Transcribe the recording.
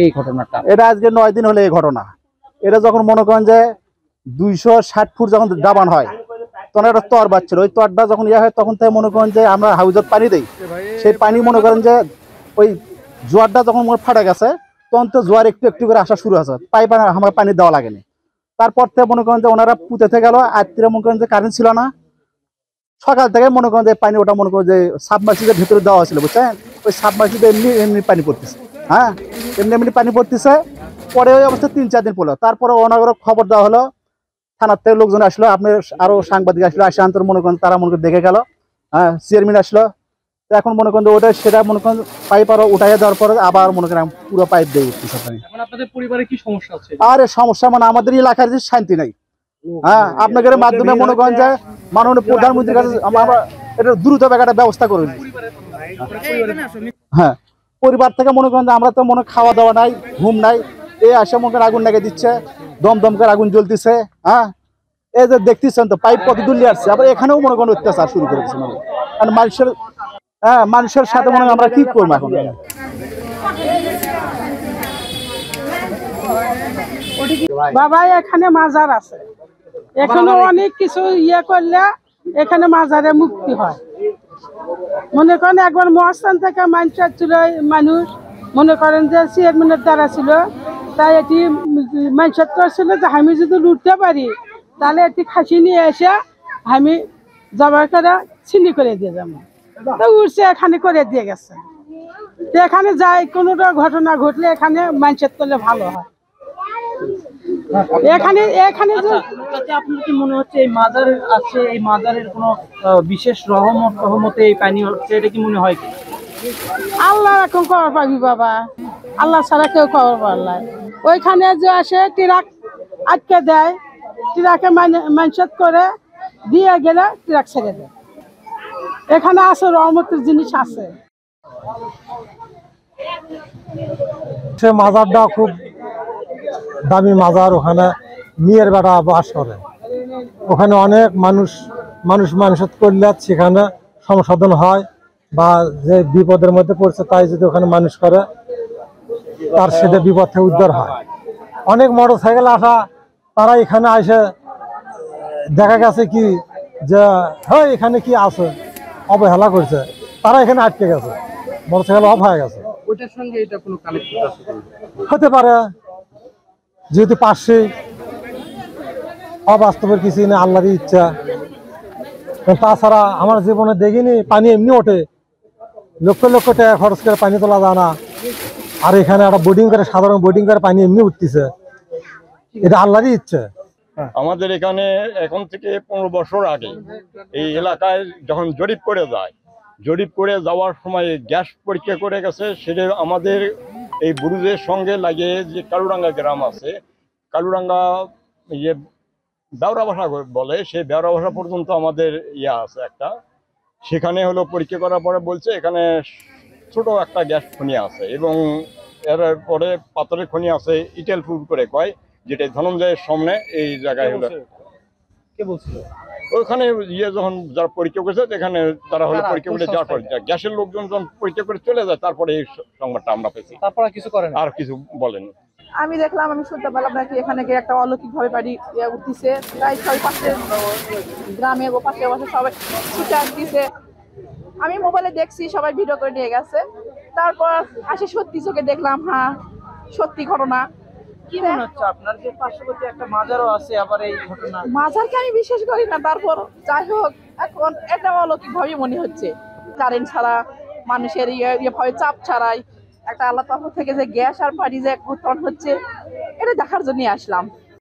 এই ঘটনাটা এটা আজকে 9 দিন হলে এই ঘটনা। এটা যখন মনে করেন যে 260 ফুট যখন দাবান হয় তখন একটা তর বাচ্ছিল, ওই তরটা যখন ইয়ে হয় তখন থেকে মনে করেন যে আমরা হাউজত পানি দিই, সেই পানি মনে করেন যে ওই জোয়ারটা যখন ফাটা গেছে তখন তো জোয়ার একটু একটু করে আসা শুরু হয়েছে, পাইপ আমার পানি দেওয়া লাগেনি। তারপর থেকে মনে করেন যে ওনারা পুঁতেতে গেল, আত্মীয় মনে করেন যে কারেন্ট ছিল না, সকাল থেকে মনে করেন যে পানি ওটা মনে করেন যে সাবমার্সিবেলের ভিতরে দেওয়া হয়েছিল, বুঝছেন, ওই সাবমার্সিবল এমনি এমনি পানি পড়তেছে, হ্যাঁ এমনি এমনি পানি পড়তেছে। পরে ওই অবস্থা 3-4 দিন পড়লো, তারপরে ওনাদের খবর দেওয়া হলো, থানার থেকে লোকজন আসলো, আপনার আরো সাংবাদিক আসলো, আসে আন্তর মনে করেন তারা মনে করেন দেখে গেল, হ্যাঁ চেয়ারম্যান আসলো। তো এখন মনে করেন ওটা সেটা মনে করেন পাইপ আরো উঠাইয়া দেওয়ার পরে আবার মনে করেন পুরো পাইপ দিয়ে উঠতেছে। আপনাদের পরিবারে কি সমস্যা আছে? আরে সমস্যা মানে আমাদের এলাকার যে শান্তি নাই, হ্যাঁ আপনাদের মাধ্যমে মনে করেন যে মাননীয় প্রধানমন্ত্রীর কাছে আমরা এটা দ্রুত একটা ব্যবস্থা করে দিই। হ্যাঁ পরিবার থেকে মনে করেন যে আমরা তো মনে খাওয়া দাওয়া নাই, ঘুম নাই, এই আসে মনে করেন আগুন লেগে দিচ্ছে, দম করে আগুন জ্বলতেছে, হ্যাঁ এই যে দেখতেছেন তো পাইপ কত দূর আসছে, আবার এখানেও মনে করেন অত্যাচার শুরু করে দিচ্ছে মানে, কারণ মানুষের হ্যাঁ মানুষের সাথে মনে হয় আমরা কি করবো এখন। বাবা এখানে মাজার আছে, এখানে অনেক কিছু ইয়ে করলে এখানে মাজারে মুক্তি হয়। মনে করেন একবার মহাস্থান থেকে মানুষ মনে করেন যে চেয়ারম্যানের দ্বারা ছিল, তাই এটি মানুষের ছিল যে আমি যদি লুটতে পারি তাহলে এটি খাসি নিয়ে এসে আমি জবাই করে ছিনি করে দিয়ে যাবো, তো উঠছে এখানে করে দিয়ে গেছে। তো এখানে যাই কোনো ঘটনা ঘটলে এখানে মানুষের করলে ভালো হয়। এখানে এখানে আপনার কি মনে হচ্ছে এই মাজার আছে, এই মাজারের কোনো বিশেষ রহমতে এই পানি হচ্ছে, এটা কি মনে হয় কি? আল্লাহ এখন খবর পাবি বাবা, আল্লাহ ছাড়া কেউ খবর পারলাই। ওইখানে যে আসে ট্রাক আটকে দেয়, ট্রাকে মানসত করে দিয়ে গেলে ট্রাক ছেড়ে দেয়। এখানে আছে রহমতের জিনিস আছে। সে মাজারটা খুব দামি মাজার, ওখানে মেয়ের বেটা বাস করে, ওখানে অনেক মানুষত করলে সেখানে সংশোধন হয়, বা যে বিপদের মধ্যে পড়ছে তাই যদি ওখানে মানুষ করে তার সেটা বিপদ থেকে উদ্ধার হয়। অনেক মোটর সাইকেল আসা তারা এখানে এসে দেখা গেছে কি যে হ্যাঁ এখানে কি আছে অবহেলা করছে, তারা এখানে আটকে গেছে, মোটর সাইকেল অফ হয়ে গেছে। ওইটার সঙ্গে এটা কোনো কানেক্ট হতে পারে, যেহেতু পাশে অবাস্তবের কিছু নেই, আল্লাহরই ইচ্ছা। তাছাড়া আমার জীবনে দেখিনি পানি এমনি ওঠে, লক্ষ লক্ষ টাকা খরচ করে পানি তোলা যায় না, আর এখানে একটা বোর্ডিং করে সাধারণ বোর্ডিং করে পানি এমনি উঠতেছে, এটা আল্লাহরই ইচ্ছা। আমাদের এখানে এখন থেকে 15 বছর আগে এই এলাকায় যখন জরিপ করে যায়, জরিপ করে যাওয়ার সময় গ্যাস পরীক্ষা করে গেছে, সেটা আমাদের এই বুরুজের সঙ্গে লাগিয়ে যে কালুরাঙ্গা গ্রাম আছে, কালুরাঙ্গা ইয়ে বেওরা ভাষা বলে, সেই বেওরা ভাষা পর্যন্ত আমাদের ইয়া আছে একটা, সেখানে হলো পরীক্ষা করার পরে বলছে এখানে ছোট একটা গ্যাস খনি আছে, এবং এর পরে পাথরের খনি আছে ইটেলপুর করে কয়, যেটা ধনঞ্জয়ের সামনে এই জায়গায় হলো। কে বলছিল? ওখানে ইয়ে যখন যারা পরীক্ষা করেছে এখানে তারা হলো পরীক্ষা করে যাওয়ার পর গ্যাসের লোকজন যখন পরীক্ষা করে চলে যায়, তারপরে এই সংবাদটা আমরা পেয়েছি। তারপরে কিছু করেন আর কিছু বলেন? আমি দেখলাম, আমি শুনতে পেলাম নাকি এখানে একটা অলৌকিক ভাবে বাড়ি উঠতেছে, তাই সবাই পাশে গ্রামে ও পাশে সবাই ছুটে আসতেছে। আমি মোবাইলে দেখছি, সবাই ভিডিও করে নিয়ে গেছে, তারপর আসে সত্যি চোখে দেখলাম, হ্যাঁ সত্যি ঘটনা। কি মনে হচ্ছে আপনার যে পার্শ্ববর্তী একটা মাজারও আছে, আবার এই ঘটনা? মাজারকে আমি বিশ্বাস করি না, তারপর যাই হোক এখন এটা অলৌকিক ভাবে মনে হচ্ছে। কারেন্ট ছাড়া মানুষের ভয় চাপ ছাড়াই একটা আল্লাহ তরফ থেকে যে গ্যাস আর পানি যে উৎপন্ন হচ্ছে, এটা দেখার জন্য আসলাম।